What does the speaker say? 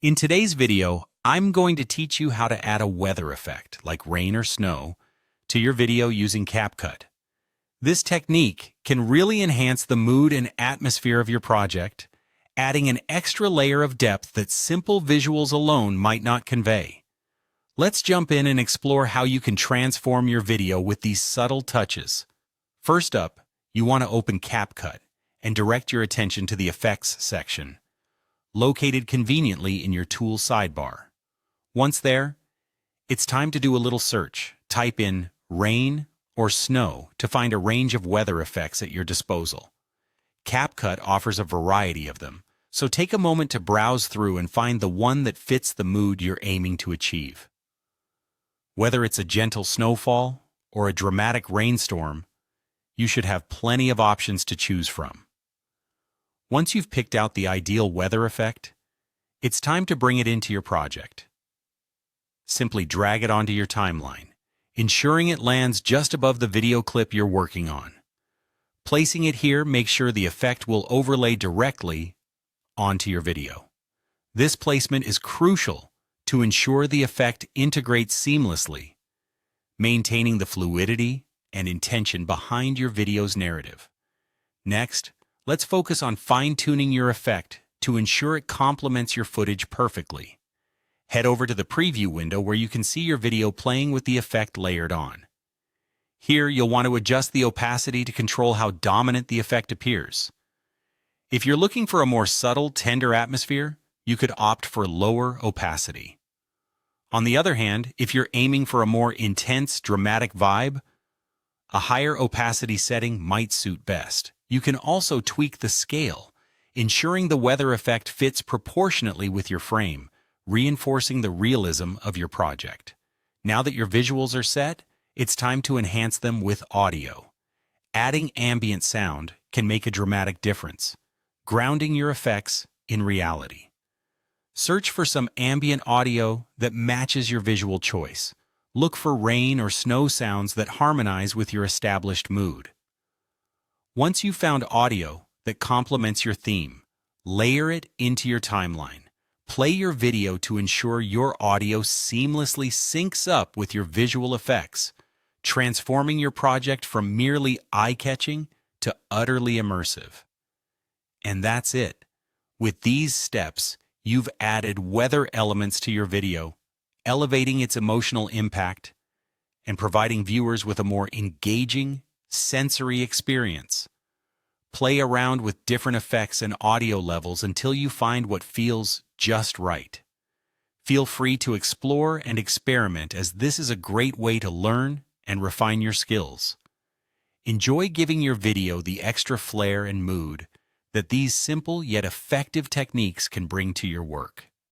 In today's video, I'm going to teach you how to add a weather effect, like rain or snow, to your video using CapCut. This technique can really enhance the mood and atmosphere of your project, adding an extra layer of depth that simple visuals alone might not convey. Let's jump in and explore how you can transform your video with these subtle touches. First up, you want to open CapCut and direct your attention to the Effects section, located conveniently in your tool sidebar. Once there, it's time to do a little search. Type in rain or snow to find a range of weather effects at your disposal. CapCut offers a variety of them, so take a moment to browse through and find the one that fits the mood you're aiming to achieve. Whether it's a gentle snowfall or a dramatic rainstorm, you should have plenty of options to choose from. Once you've picked out the ideal weather effect, it's time to bring it into your project. Simply drag it onto your timeline, ensuring it lands just above the video clip you're working on. Placing it here makes sure the effect will overlay directly onto your video. This placement is crucial to ensure the effect integrates seamlessly, maintaining the fluidity and intention behind your video's narrative. Next, let's focus on fine-tuning your effect to ensure it complements your footage perfectly. Head over to the preview window where you can see your video playing with the effect layered on. Here, you'll want to adjust the opacity to control how dominant the effect appears. If you're looking for a more subtle, tender atmosphere, you could opt for lower opacity. On the other hand, if you're aiming for a more intense, dramatic vibe, a higher opacity setting might suit best. You can also tweak the scale, ensuring the weather effect fits proportionately with your frame, reinforcing the realism of your project. Now that your visuals are set, it's time to enhance them with audio. Adding ambient sound can make a dramatic difference, grounding your effects in reality. Search for some ambient audio that matches your visual choice. Look for rain or snow sounds that harmonize with your established mood. Once you've found audio that complements your theme, layer it into your timeline. Play your video to ensure your audio seamlessly syncs up with your visual effects, transforming your project from merely eye-catching to utterly immersive. And that's it. With these steps, you've added weather elements to your video, elevating its emotional impact and providing viewers with a more engaging, sensory experience. Play around with different effects and audio levels until you find what feels just right. Feel free to explore and experiment, as this is a great way to learn and refine your skills. Enjoy giving your video the extra flair and mood that these simple yet effective techniques can bring to your work.